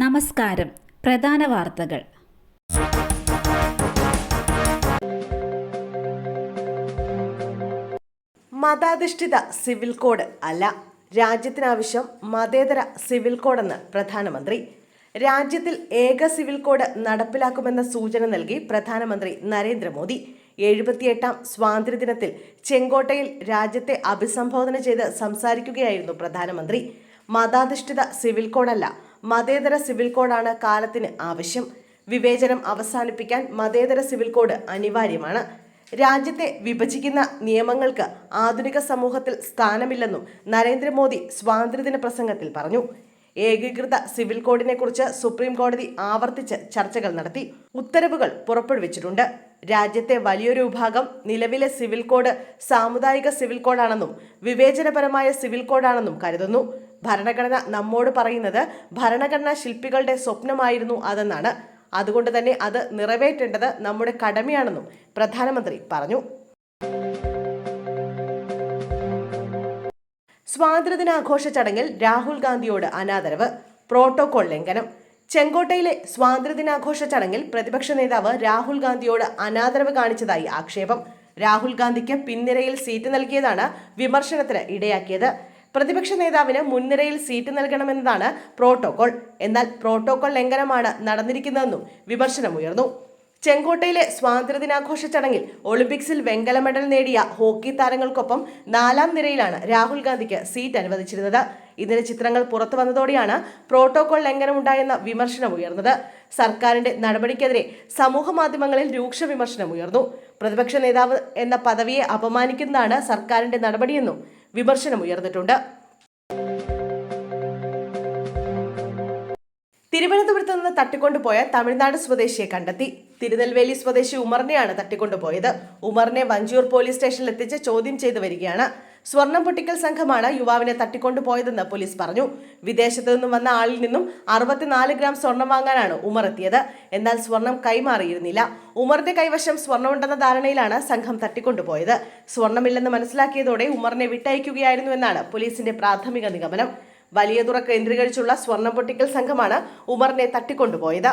നമസ്കാരം. പ്രധാന വാർത്തകൾ. മതാധിഷ്ഠിത സിവിൽ കോഡ് അല്ല, രാജ്യത്തിനാവശ്യം മതേതര സിവിൽ കോഡെന്ന് പ്രധാനമന്ത്രി. രാജ്യത്തിൽ ഏക സിവിൽ കോഡ് നടപ്പിലാക്കുമെന്ന സൂചന നൽകി പ്രധാനമന്ത്രി നരേന്ദ്രമോദി 78ാം സ്വാതന്ത്ര്യദിനത്തിൽ ചെങ്കോട്ടയിൽ രാജ്യത്തെ അഭിസംബോധന ചെയ്ത് സംസാരിക്കുകയായിരുന്നു പ്രധാനമന്ത്രി. മതാധിഷ്ഠിത സിവിൽ കോഡല്ല, മതേതര സിവിൽ കോഡാണ് കാലത്തിന് ആവശ്യം. വിവേചനം അവസാനിപ്പിക്കാൻ മതേതര സിവിൽ കോഡ് അനിവാര്യമാണ്. രാജ്യത്തെ വിഭജിക്കുന്ന നിയമങ്ങൾക്ക് ആധുനിക സമൂഹത്തിൽ സ്ഥാനമില്ലെന്നും നരേന്ദ്രമോദി സ്വാതന്ത്ര്യദിന പ്രസംഗത്തിൽ പറഞ്ഞു. ഏകീകൃത സിവിൽ കോഡിനെ കുറിച്ച് സുപ്രീം കോടതി ആവർത്തിച്ച് ചർച്ചകൾ നടത്തി. ഉത്തരവുകൾ പുറപ്പെടുവിച്ചിട്ടുണ്ട്. രാജ്യത്തെ വലിയൊരു വിഭാഗം നിലവിലെ സിവിൽ കോഡ് സാമുദായിക സിവിൽ കോഡാണെന്നും വിവേചനപരമായ സിവിൽ കോഡാണെന്നും കരുതുന്നു. ഭരണഘടന നമ്മോട് പറയുന്നത് ഭരണഘടനാ ശില്പികളുടെ സ്വപ്നമായിരുന്നു അതെന്നാണ്. അതുകൊണ്ട് തന്നെ അത് നിറവേറ്റേണ്ടത് നമ്മുടെ കടമയാണെന്നും പ്രധാനമന്ത്രി പറഞ്ഞു. സ്വാതന്ത്ര്യദിനാഘോഷ ചടങ്ങിൽ രാഹുൽ ഗാന്ധിയോട് അനാദരവ്, പ്രോട്ടോകോൾ ലംഘനം. ചെങ്കോട്ടയിലെ സ്വാതന്ത്ര്യദിനാഘോഷ ചടങ്ങിൽ പ്രതിപക്ഷ നേതാവ് രാഹുൽ ഗാന്ധിയോട് അനാദരവ് കാണിച്ചതായി ആക്ഷേപം. രാഹുൽ ഗാന്ധിക്ക് പിൻനിരയിൽ സീറ്റ് നൽകിയതാണ് വിമർശനത്തിന് ഇടയാക്കിയത്. പ്രതിപക്ഷ നേതാവിന് മുൻനിരയിൽ സീറ്റ് നൽകണമെന്നതാണ് പ്രോട്ടോകോൾ. എന്നാൽ പ്രോട്ടോകോൾ ലംഘനമാണ് നടന്നിരിക്കുന്നതെന്നും വിമർശനമുയർന്നു. ചെങ്കോട്ടയിലെ സ്വാതന്ത്ര്യദിനാഘോഷ ചടങ്ങിൽ ഒളിമ്പിക്സിൽ വെങ്കല മെഡൽ നേടിയ ഹോക്കി താരങ്ങൾക്കൊപ്പം 4ാം നിരയിലാണ് രാഹുൽ ഗാന്ധിക്ക് സീറ്റ് അനുവദിച്ചിരുന്നത്. ഇതിന്റെ ചിത്രങ്ങൾ പുറത്തു വന്നതോടെയാണ് പ്രോട്ടോകോൾ ലംഘനമുണ്ടായെന്ന വിമർശനമുയർന്നത്. സർക്കാരിന്റെ നടപടിക്കെതിരെ സമൂഹ മാധ്യമങ്ങളിൽ രൂക്ഷ വിമർശനമുയർന്നു. പ്രതിപക്ഷ നേതാവ് എന്ന പദവിയെ അപമാനിക്കുന്നതാണ് സർക്കാരിന്റെ നടപടിയെന്നും വിമർശനമുയർന്നിട്ടുണ്ട്. തിരുവനന്തപുരത്ത് നിന്ന് തട്ടിക്കൊണ്ടുപോയ തമിഴ്നാട് സ്വദേശിയെ കണ്ടെത്തി. തിരുനെൽവേലി സ്വദേശി ഉമറിനെയാണ് തട്ടിക്കൊണ്ടുപോയത്. ഉമറിനെ വഞ്ചിയൂർ പോലീസ് സ്റ്റേഷനിൽ എത്തിച്ച് ചോദ്യം ചെയ്തു വരികയാണ്. സ്വർണം പൊട്ടിക്കൽ സംഘമാണ് യുവാവിനെ തട്ടിക്കൊണ്ടുപോയതെന്ന് പോലീസ് പറഞ്ഞു. വിദേശത്തു നിന്നും വന്ന ആളിൽ നിന്നും 64 ഗ്രാം സ്വർണം വാങ്ങാനാണ് ഉമർ എത്തിയത്. എന്നാൽ സ്വർണം കൈമാറിയിരുന്നില്ല. ഉമറിന്റെ കൈവശം സ്വർണമുണ്ടെന്ന ധാരണയിലാണ് സംഘം തട്ടിക്കൊണ്ടുപോയത്. സ്വർണമില്ലെന്ന് മനസ്സിലാക്കിയതോടെ ഉമറിനെ വിട്ടയക്കുകയായിരുന്നുവെന്നാണ് പോലീസിന്റെ പ്രാഥമിക നിഗമനം. വലിയതുറ കേന്ദ്രീകരിച്ചുള്ള സ്വർണം പൊട്ടിക്കൽ സംഘമാണ് ഉമറിനെ തട്ടിക്കൊണ്ടുപോയത്.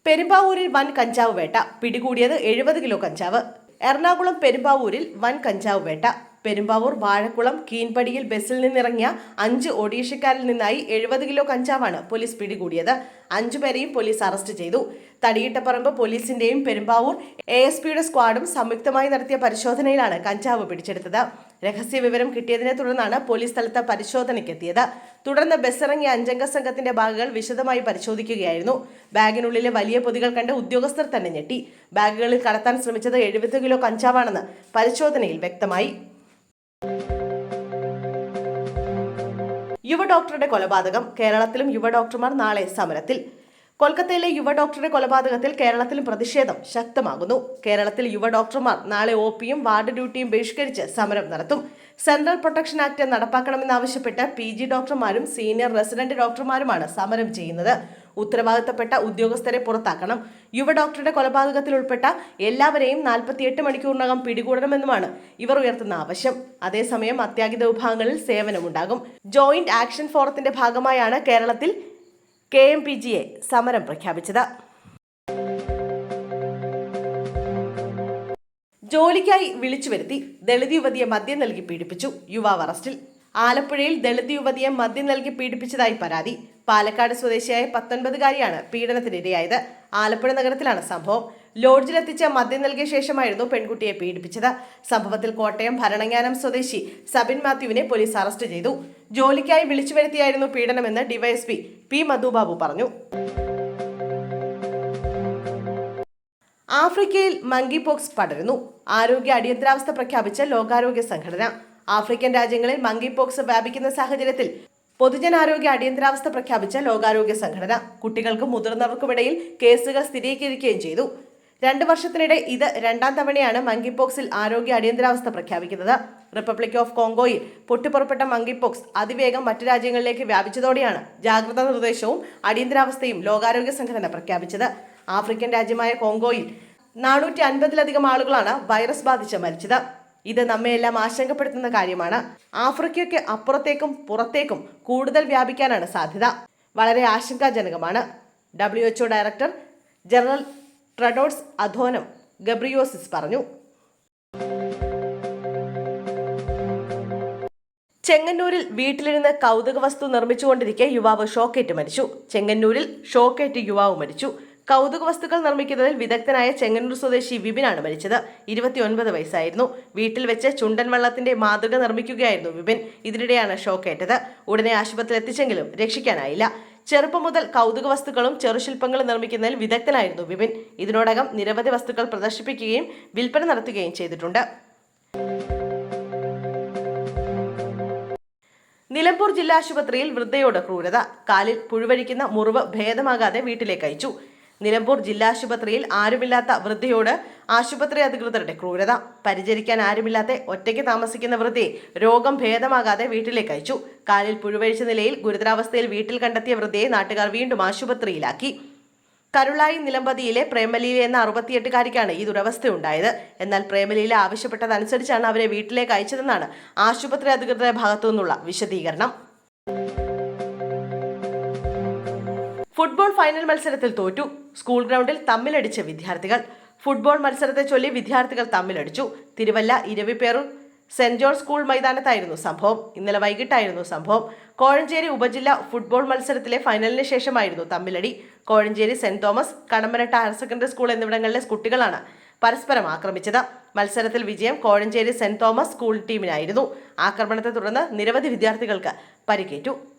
പെരുമ്പാവൂരിൽ വൻ കഞ്ചാവ് വേട്ട, പിടികൂടിയത് 70 കിലോ കഞ്ചാവ്. എറണാകുളം പെരുമ്പാവൂരിൽ വൻ കഞ്ചാവ് വേട്ട. പെരുമ്പാവൂർ വാഴക്കുളം കീൻപടിയിൽ ബസ്സിൽ നിന്നിറങ്ങിയ 5 ഒഡീഷക്കാരിൽ നിന്നായി 70 കിലോ കഞ്ചാവാണ് പോലീസ് പിടികൂടിയത്. 5 പേരെയും പോലീസ് അറസ്റ്റ് ചെയ്തു. തടിയിട്ടപ്പറമ്പ് പോലീസിന്റെയും പെരുമ്പാവൂർ ASPയുടെ സ്ക്വാഡും സംയുക്തമായി നടത്തിയ പരിശോധനയിലാണ് കഞ്ചാവ് പിടിച്ചെടുത്തത്. രഹസ്യ വിവരം കിട്ടിയതിനെ തുടർന്നാണ് പോലീസ് സ്ഥലത്ത് പരിശോധനയ്ക്കെത്തിയത്. തുടർന്ന് ബസ്സിറങ്ങിയ 5-അംഗ സംഘത്തിന്റെ ബാഗുകൾ വിശദമായി പരിശോധിക്കുകയായിരുന്നു. ബാഗിനുള്ളിലെ വലിയ പൊതികൾ കണ്ട് ഉദ്യോഗസ്ഥർ തന്നെ ഞെട്ടി. ബാഗുകളിൽ കടത്താൻ ശ്രമിച്ചത് 70 കിലോ കഞ്ചാവാണെന്ന് പരിശോധനയിൽ വ്യക്തമായി. യുവ ഡോക്ടറുടെ കൊലപാതകം. കേരളത്തിലും യുവ ഡോക്ടർമാർ നാളെ സമരത്തിൽ. കൊൽക്കത്തയിലെ യുവ ഡോക്ടറുടെ കൊലപാതകത്തിൽ കേരളത്തിലും പ്രതിഷേധം ശക്തമാകുന്നു. കേരളത്തിൽ യുവ ഡോക്ടർമാർ നാളെ OPയും വാർഡ് ഡ്യൂട്ടിയും ബഹിഷ്കരിച്ച് സമരം നടത്തും. സെൻട്രൽ പ്രൊട്ടക്ഷൻ ആക്ട് നടപ്പാക്കണമെന്നാവശ്യപ്പെട്ട് PG ഡോക്ടർമാരും സീനിയർ റെസിഡന്റ് ഡോക്ടർമാരുമാണ് സമരം ചെയ്യുന്നത്. ഉത്തരവാദിത്തപ്പെട്ട ഉദ്യോഗസ്ഥരെ പുറത്താക്കണം. യുവ ഡോക്ടറുടെ കൊലപാതകത്തിൽ ഉൾപ്പെട്ട എല്ലാവരെയും 48 മണിക്കൂറിനകം പിടികൂടണമെന്നുമാണ് ഇവർ ഉയർത്തുന്ന ആവശ്യം. അതേസമയം അത്യാഹിത വിഭാഗങ്ങളിൽ സേവനമുണ്ടാകും. ജോയിന്റ് ആക്ഷൻ ഫോറത്തിന്റെ ഭാഗമായാണ് കേരളത്തിൽ KMPGA സമരം പ്രഖ്യാപിച്ചത്. ജോലിക്കായി വിളിച്ചു വരുത്തി ദളിത് യുവതിയെ മദ്യം നൽകി പീഡിപ്പിച്ചു. യുവാവ് അറസ്റ്റിൽ. ആലപ്പുഴയിൽ ദളിത് യുവതിയെ മദ്യം നൽകി പീഡിപ്പിച്ചതായി പരാതി. പാലക്കാട് സ്വദേശിയായ 19-കാരിയാണ് പീഡനത്തിനിരയായത്. ആലപ്പുഴ നഗരത്തിലാണ് സംഭവം. ലോഡ്ജിലെത്തിച്ച് മദ്യം നൽകിയ ശേഷമായിരുന്നു പെൺകുട്ടിയെ പീഡിപ്പിച്ചത്. സംഭവത്തിൽ കോട്ടയം ഭരണങ്ങാനം സ്വദേശി സബിൻ മാത്യുവിനെ പോലീസ് അറസ്റ്റ് ചെയ്തു. ജോലിക്കായി വിളിച്ചു വരുത്തിയായിരുന്നു പീഡനമെന്ന് DYSP P മധുബാബു പറഞ്ഞു. ആഫ്രിക്കയിൽ മങ്കി പോക്സ് പടരുന്നു. ആരോഗ്യ അടിയന്തരാവസ്ഥ പ്രഖ്യാപിച്ച ലോകാരോഗ്യ സംഘടന. ആഫ്രിക്കൻ രാജ്യങ്ങളിൽ മങ്കി പോക്സ് വ്യാപിക്കുന്ന സാഹചര്യത്തിൽ പൊതുജനാരോഗ്യ അടിയന്തരാവസ്ഥ പ്രഖ്യാപിച്ച ലോകാരോഗ്യ സംഘടന കുട്ടികൾക്കും മുതിർന്നവർക്കുമിടയിൽ കേസുകൾ സ്ഥിരീകരിക്കുകയും ചെയ്തു. 2 വർഷത്തിനിടെ ഇത് 2ാം തവണയാണ് മങ്കി പോക്സിൽ ആരോഗ്യ അടിയന്തരാവസ്ഥ പ്രഖ്യാപിക്കുന്നത്. റിപ്പബ്ലിക് ഓഫ് കോങ്കോയിൽ പൊട്ടിപ്പുറപ്പെട്ട മങ്കി പോക്സ് അതിവേഗം മറ്റു രാജ്യങ്ങളിലേക്ക് വ്യാപിച്ചതോടെയാണ് ജാഗ്രതാ നിർദ്ദേശവും അടിയന്തരാവസ്ഥയും ലോകാരോഗ്യ സംഘടന പ്രഖ്യാപിച്ചത്. ആഫ്രിക്കൻ രാജ്യമായ കോങ്കോയിൽ 450-ലധികം ആളുകളാണ് വൈറസ് ബാധിച്ച് മരിച്ചത്. ഇത് നമ്മെയെല്ലാം ആശങ്കപ്പെടുത്തുന്ന കാര്യമാണ്. ആഫ്രിക്കയ്ക്ക് അപ്പുറത്തേക്കും പുറത്തേക്കും കൂടുതൽ വ്യാപിക്കാനാണ് സാധ്യത. വളരെ ആശങ്കാജനകമാണ്. WHO director general Tedros അധോനം Ghebreyesus പറഞ്ഞു. ചെങ്ങന്നൂരിൽ വീട്ടിലിരുന്ന് കൗതുക വസ്തു നിർമ്മിച്ചുകൊണ്ടിരിക്കെ യുവാവ് ഷോക്കേറ്റ് മരിച്ചു. ചെങ്ങന്നൂരിൽ ഷോക്കേറ്റ് യുവാവ് മരിച്ചു. കൗതുക വസ്തുക്കൾ നിർമ്മിക്കുന്നതിൽ വിദഗ്ധനായ ചെങ്ങന്നൂർ സ്വദേശി വിപിനാണ് മരിച്ചത്. 29 വയസ്സായിരുന്നു. വീട്ടിൽ വെച്ച് ചുണ്ടൻ വള്ളത്തിന്റെ മാതൃക നിർമ്മിക്കുകയായിരുന്നു വിപിൻ. ഇതിനിടെയാണ് ഷോക്കേറ്റത്. ഉടനെ ആശുപത്രിയിൽ എത്തിച്ചെങ്കിലും രക്ഷിക്കാനായില്ല. ചെറുപ്പം മുതൽ കൗതുക വസ്തുക്കളും ചെറുശില്പങ്ങളും നിർമ്മിക്കുന്നതിൽ വിദഗ്ധനായിരുന്നു വിപിൻ. ഇതിനോടകം നിരവധി വസ്തുക്കൾ പ്രദർശിപ്പിക്കുകയും വിൽപ്പന നടത്തുകയും ചെയ്തിട്ടുണ്ട്. നിലമ്പൂർ ജില്ലാ ആശുപത്രിയിൽ വൃദ്ധയോട് ക്രൂരത. കാലിൽ പുഴുവരിക്കുന്ന മുറിവ് ഭേദമാകാതെ വീട്ടിലേക്ക് അയച്ചു. നിലമ്പൂർ ജില്ലാ ആശുപത്രിയിൽ ആരുമില്ലാത്ത വൃദ്ധയോട് ആശുപത്രി അധികൃതരുടെ ക്രൂരത. പരിചരിക്കാൻ ആരുമില്ലാത്ത ഒറ്റയ്ക്ക് താമസിക്കുന്ന വൃദ്ധയെ രോഗം ഭേദമാകാതെ വീട്ടിലേക്ക് അയച്ചു. കാലിൽ പുഴുവരിച്ച നിലയിൽ ഗുരുതരാവസ്ഥയിൽ വീട്ടിൽ കണ്ടെത്തിയ വൃദ്ധയെ നാട്ടുകാർ വീണ്ടും ആശുപത്രിയിലാക്കി. കരുളായി നിലമ്പതിയിലെ പ്രേമലീല എന്ന 68-കാരിക്കാണ് ഈ ദുരവസ്ഥയുണ്ടായത്. എന്നാൽ പ്രേമലീല ആവശ്യപ്പെട്ടതനുസരിച്ചാണ് അവരെ വീട്ടിലേക്ക് അയച്ചതെന്നാണ് ആശുപത്രി അധികൃതരുടെ ഭാഗത്തു നിന്നുള്ള വിശദീകരണം. ഫുട്ബോൾ ഫൈനൽ മത്സരത്തിൽ തോറ്റു. സ്കൂൾ ഗ്രൗണ്ടിൽ തമ്മിലടിച്ച വിദ്യാർത്ഥികൾ. ഫുട്ബോൾ മത്സരത്തെ ചൊല്ലി വിദ്യാർത്ഥികൾ തമ്മിലടിച്ചു. Thiruvalla Eraviperoor Saint John school മൈതാനത്തായിരുന്നു സംഭവം. ഇന്നലെ വൈകിട്ടായിരുന്നു സംഭവം. കോഴഞ്ചേരി ഉപജില്ല ഫുട്ബോൾ മത്സരത്തിലെ ഫൈനലിന് ശേഷമായിരുന്നു തമ്മിലടി. Kozhencherry Saint Thomas, Kadampanad higher secondary school എന്നിവിടങ്ങളിലെ കുട്ടികളാണ് പരസ്പരം ആക്രമിച്ചത്. മത്സരത്തിൽ വിജയം കോഴഞ്ചേരി സെന്റ് തോമസ് സ്കൂൾ ടീമിനായിരുന്നു. ആക്രമണത്തെ തുടർന്ന് നിരവധി വിദ്യാർത്ഥികൾക്ക് പരിക്കേറ്റു.